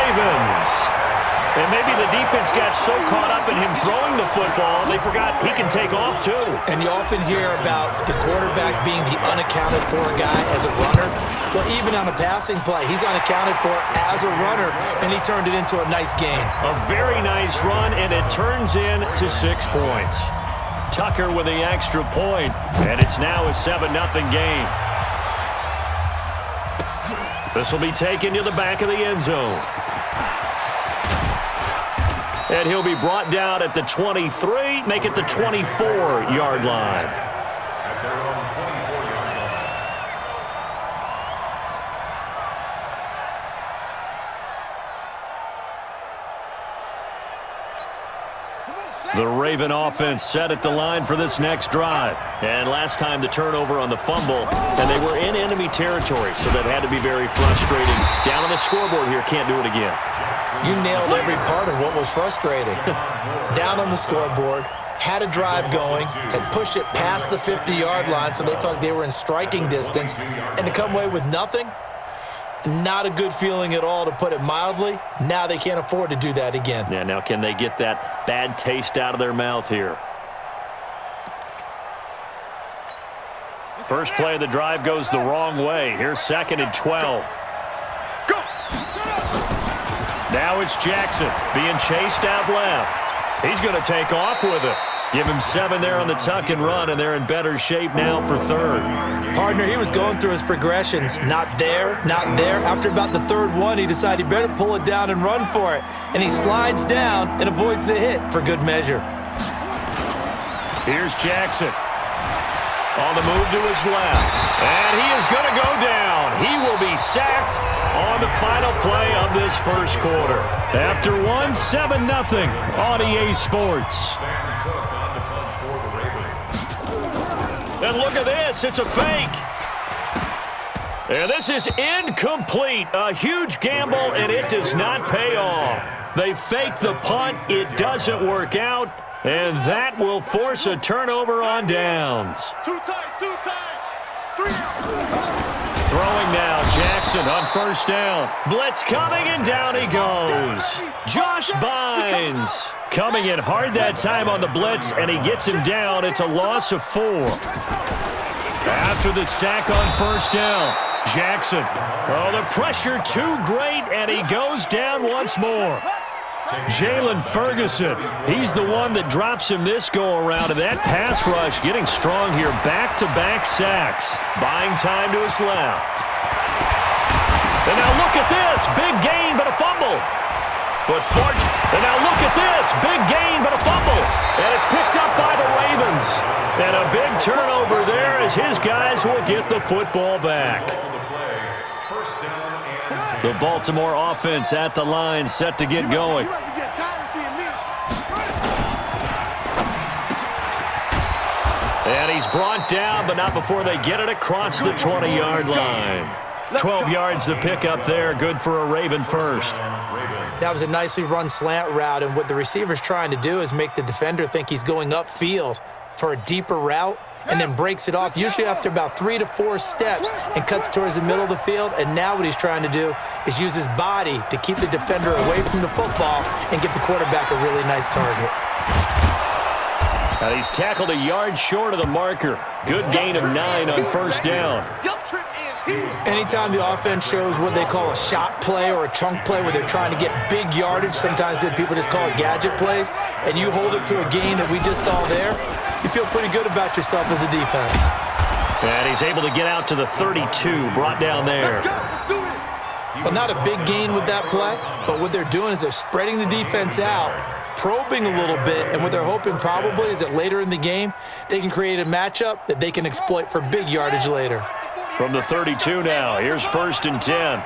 Ravens. And maybe the defense got so caught up in him throwing the football, they forgot he can take off too. And you often hear about the quarterback being the unaccounted for guy as a runner. Well, even on a passing play, he's unaccounted for as a runner, and he turned it into a nice gain. A very nice run, and it turns into 6 points. Tucker with the extra point, and it's now a 7-0 game. This will be taken to the back of the end zone. And he'll be brought down at the 23, make it the 24-yard line. The Raven offense set at the line for this next drive. And last time the turnover on the fumble, and they were in enemy territory, so that had to be very frustrating. Down on the scoreboard here, can't do it again. You nailed every part of what was frustrating. Down on the scoreboard, had a drive going, had pushed it past the 50-yard line so they felt they were in striking distance, and to come away with nothing, not a good feeling at all, to put it mildly. Now they can't afford to do that again. Yeah, now can they get that bad taste out of their mouth here? First play of the drive goes the wrong way. Here's 2nd and 12. Now it's Jackson being chased out left. He's going to take off with it. Give him 7 there on the tuck and run, and they're in better shape now for 3rd. Partner, he was going through his progressions. Not there, not there. After about the 3rd one, he decided he better pull it down and run for it. And he slides down and avoids the hit for good measure. Here's Jackson. On the move to his left. And he is going to go down. He will be sacked on the final play of this first quarter. After 7-0 on EA Sports. And look at this. It's a fake. And this is incomplete. A huge gamble, and it does not pay off. They fake the punt. It doesn't work out. And that will force a turnover on downs. Two times. 3. Throwing now, Jackson on first down. Blitz coming, and down he goes. Josh Bynes coming in hard that time on the blitz, and he gets him down. It's a loss of 4. After the sack on first down, Jackson. Oh, the pressure too great, and he goes down once more. Jalen Ferguson, he's the one that drops him this go-around, and that pass rush getting strong here. Back-to-back sacks. Buying time to his left. And now look at this. Big gain, but a fumble. And now look at this. Big gain, but a fumble. And it's picked up by the Ravens. And a big turnover there as his guys will get the football back. The Baltimore offense at the line, set to get going. And he's brought down, but not before they get it across the 20-yard line. 12 yards to pick up there, good for a Raven first. That was a nicely run slant route, and what the receiver's trying to do is make the defender think he's going upfield for a deeper route, and then breaks it off, usually after about 3 to 4 steps, and cuts towards the middle of the field. And now what he's trying to do is use his body to keep the defender away from the football and give the quarterback a really nice target. Now he's tackled a yard short of the marker. Good gain of 9 on first down. Anytime the offense shows what they call a shot play or a chunk play where they're trying to get big yardage, sometimes people just call it gadget plays, and you hold it to a gain that we just saw there, you feel pretty good about yourself as a defense. And he's able to get out to the 32, brought down there. Well, not a big gain with that play, but what they're doing is they're spreading the defense out, probing a little bit, and what they're hoping probably is that later in the game, they can create a matchup that they can exploit for big yardage later. From the 32 now, here's 1st and 10.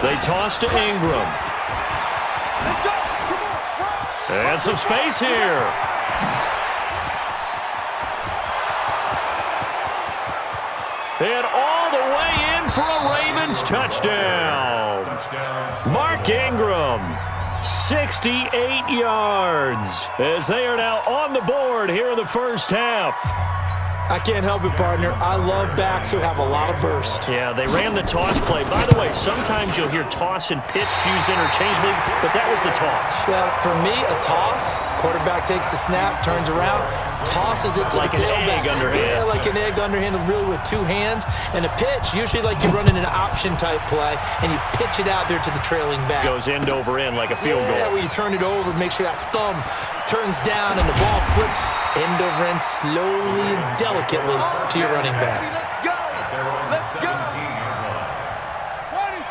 They toss to Ingram. And some space here. And all the way in for a Ravens touchdown. Mark Ingram, 68 yards, as they are now on the board here in the first half. I can't help it, partner. I love backs who have a lot of burst. Yeah, they ran the toss play. By the way, sometimes you'll hear toss and pitch used interchangeably, but that was the toss. Well, for me, a toss, quarterback takes the snap, turns around, tosses it to like the tailback. Like an egg underhand. Yeah, like an egg underhand, really with two hands. And a pitch, usually like you're running an option-type play, and you pitch it out there to the trailing back. Goes end over end like a field goal. Yeah, where you turn it over, make sure that thumb turns down and the ball flips end over end slowly and delicately to your running back. Let's go.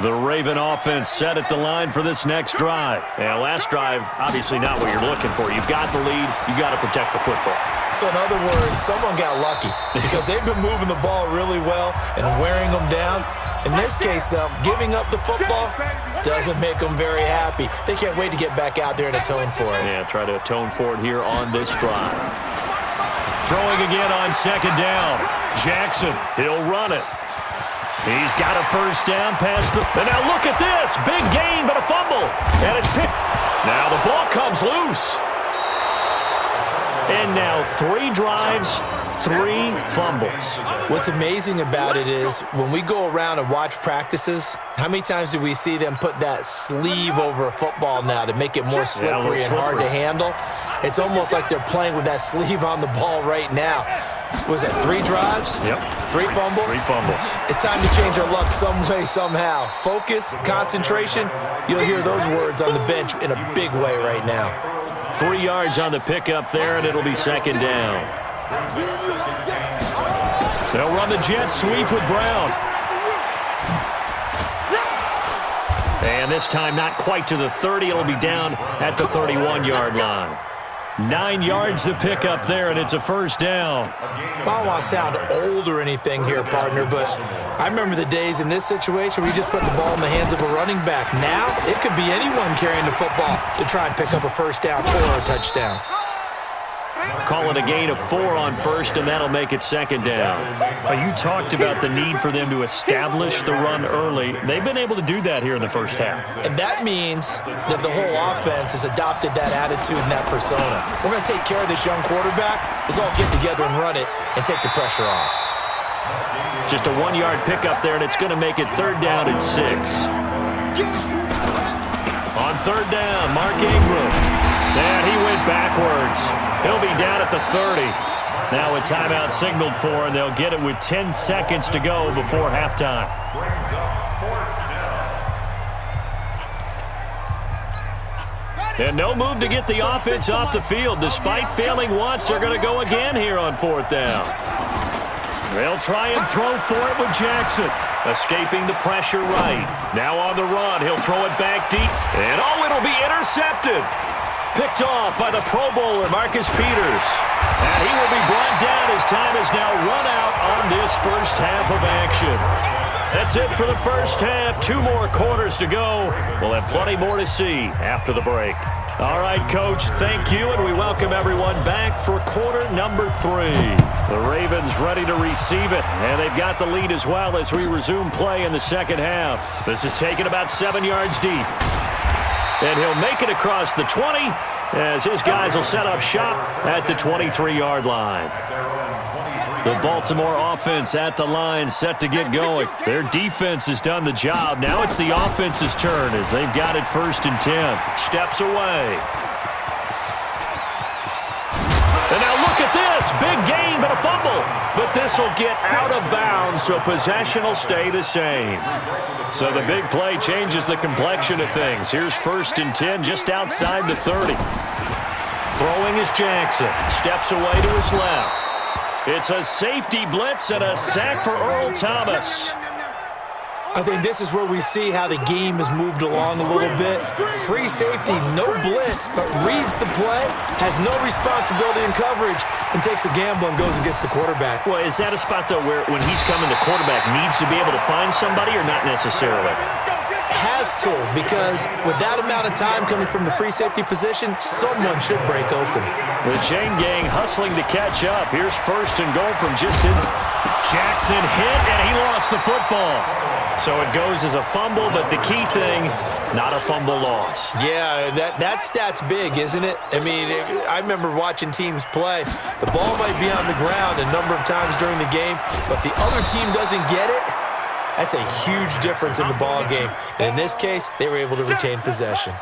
The Raven offense set at the line for this next drive. Yeah, last drive, obviously not what you're looking for. You've got the lead. You've got to protect the football. So in other words, someone got lucky because they've been moving the ball really well and wearing them down. In this case, though, giving up the football doesn't make them very happy. They can't wait to get back out there and atone for it. Yeah, try to atone for it here on this drive. Throwing again on second down. Jackson, he'll run it. He's got a first down past the... And now look at this. Big gain, but a fumble. And it's picked. Now the ball comes loose. And now 3 drives, 3 fumbles. What's amazing about it is when we go around and watch practices, how many times do we see them put that sleeve over a football now to make it more slippery and hard to handle? It's almost like they're playing with that sleeve on the ball right now. Was it 3 drives? Yep. 3 fumbles? 3 fumbles. It's time to change our luck some way, somehow. Focus, concentration, you'll hear those words on the bench in a big way right now. 3 yards on the pickup there, and it'll be second down. They'll run the jet sweep with Brown. And this time not quite to the 30. It'll be down at the 31-yard line. 9 yards to pick up there, and it's a first down. I don't want to sound old or anything here, partner, but I remember the days in this situation where you just put the ball in the hands of a running back. Now, it could be anyone carrying the football to try and pick up a first down or a touchdown. Call it a gain of 4 on first, and that'll make it second down. You talked about the need for them to establish the run early. They've been able to do that here in the first half. And that means that the whole offense has adopted that attitude and that persona. We're going to take care of this young quarterback. Let's all get together and run it and take the pressure off. Just a 1-yard pickup there, and it's going to make it third down and 6. On third down, Mark Ingram. And he went backwards. He'll be down at the 30. Now a timeout signaled for, and they'll get it with 10 seconds to go before halftime. And no move to get the offense off the field. Despite failing once, they're going to go again here on fourth down. They'll try and throw for it with Jackson. Escaping the pressure right. Now on the run, he'll throw it back deep. And it'll be intercepted. Picked off by the Pro Bowler, Marcus Peters. And he will be brought down as time is now run out on this first half of action. That's it for the first half. 2 more quarters to go. We'll have plenty more to see after the break. All right, Coach, thank you, and we welcome everyone back for quarter number 3. The Ravens ready to receive it, and they've got the lead as well as we resume play in the second half. This is taken about 7 yards deep. And he'll make it across the 20 as his guys will set up shop at the 23-yard line. The Baltimore offense at the line set to get going. Their defense has done the job. Now it's the offense's turn as they've got it first and 10. Steps away. And now look at this. Big gain, but a fumble. But this will get out of bounds, so possession will stay the same. So the big play changes the complexion of things. Here's first and 10 just outside the 30. Throwing is Jackson. Steps away to his left. It's a safety blitz and a sack for Earl Thomas. I think this is where we see how the game has moved along a little bit. Free safety, no blitz, but reads the play, has no responsibility in coverage, and takes a gamble and goes and gets the quarterback. Well, is that a spot, though, where when he's coming, the quarterback needs to be able to find somebody or not necessarily? Has to, because with that amount of time coming from the free safety position, someone should break open. The chain gang hustling to catch up. Here's first and goal from just inside. Jackson hit, and he lost the football. So it goes as a fumble, but the key thing, Not a fumble loss. Yeah, that stat's big, isn't it? I mean, I remember watching teams play. The ball might be on the ground a number of times during the game, but the other team doesn't get it. That's a huge difference in the ball game. And in this case, they were able to retain possession.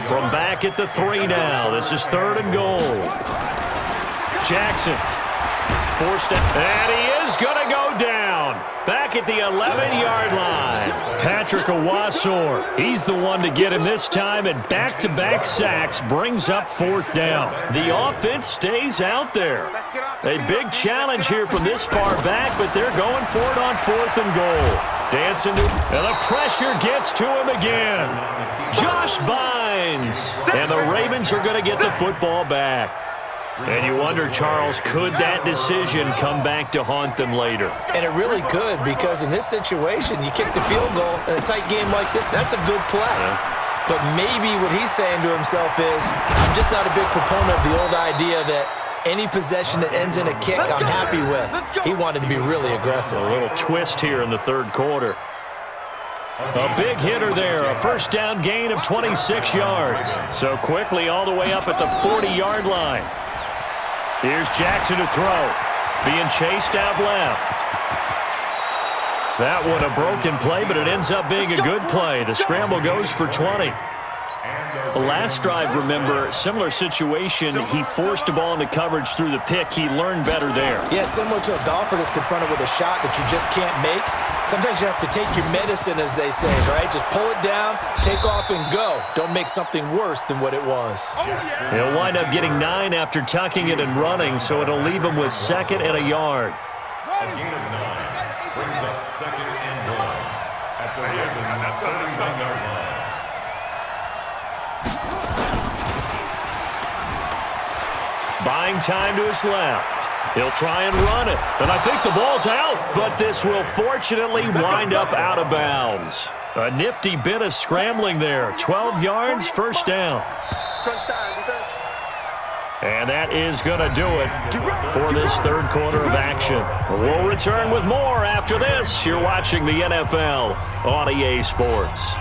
From back at the 3 now. This is 3rd and goal. Jackson forced it, and he is going to go down. Back at the 11-yard line. Patrick Owasor, he's the one to get him this time, and back-to-back sacks brings up 4th down. The offense stays out there. A big challenge here from this far back, but they're going for it on 4th and goal. Dancing to, and the pressure gets to him again. Josh Bynes, and the Ravens are going to get the football back. And you wonder, Charles, could that decision come back to haunt them later? And it really could, because in this situation, you kick the field goal in a tight game like this, that's a good play. Yeah. But maybe what he's saying to himself is, I'm just not a big proponent of the old idea that any possession that ends in a kick, I'm happy with. He wanted to be really aggressive. A little twist here in the 3rd quarter. A big hitter there, a 1st down gain of 26 yards. So quickly all the way up at the 40-yard line. Here's Jackson to throw. Being chased out left. That one a broken play, but it ends up being a good play. The scramble goes for 20. The last drive, remember, similar situation. He forced a ball into coverage through the pick. He learned better there. Yeah, similar to a golfer that's confronted with a shot that you just can't make. Sometimes you have to take your medicine, as they say, right? Just pull it down, take off, and go. Don't make something worse than what it was. He'll wind up getting 9 after tucking it and running, so it'll leave him with 2nd and a yard. A gain of 9 brings up 2nd and 1 at the Ravens' 39-yard line. Buying time to his left. He'll try and run it. And I think the ball's out, but this will fortunately wind up out of bounds. A nifty bit of scrambling there. 12 yards, 1st down. And that is going to do it for this 3rd quarter of action. We'll return with more after this. You're watching the NFL on EA Sports.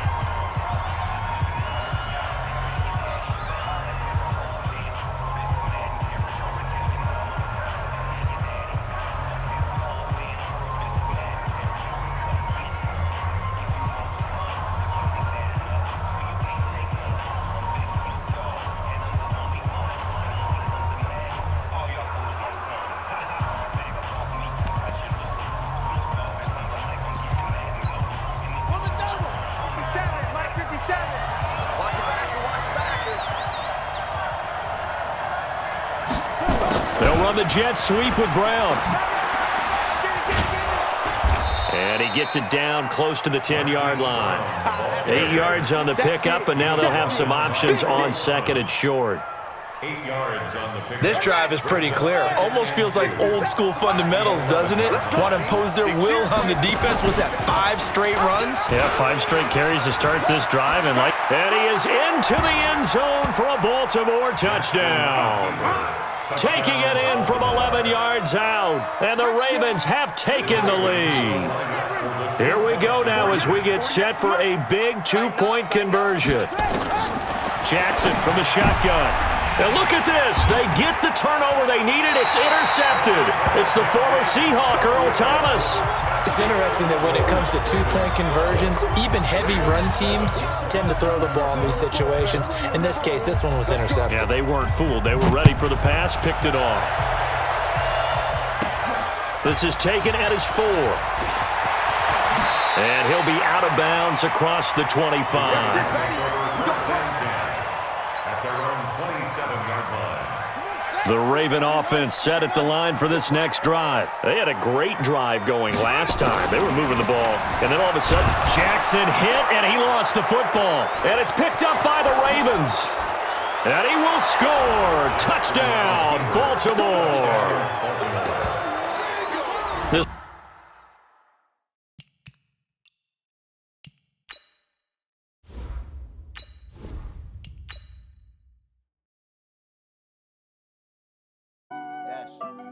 They'll run the jet sweep with Brown. And he gets it down close to the 10-yard line. 8 yards on the pickup, and now they'll have some options on 2nd and short. 8 yards on the pickup. This drive is pretty clear. Almost feels like old school fundamentals, doesn't it? Want to impose their will on the defense. Was that 5 straight runs? Yeah, 5 straight carries to start this drive. And he is into the end zone for a Baltimore touchdown. Taking it in from 11 yards out. And the Ravens have taken the lead. Here we go now as we get set for a big 2-point conversion. Jackson from the shotgun. And look at this. They get the turnover they needed. It's intercepted. It's the former Seahawk, Earl Thomas. It's interesting that when it comes to 2-point conversions, even heavy run teams tend to throw the ball in these situations. In this case, this one was intercepted. Yeah, they weren't fooled. They were ready for the pass, picked it off. This is taken at his 4. And he'll be out of bounds across the 25. The Raven offense set at the line for this next drive. They had a great drive going last time. They were moving the ball. And then all of a sudden, Jackson hit, and he lost the football. And it's picked up by the Ravens. And he will score. Touchdown, Baltimore. Dash.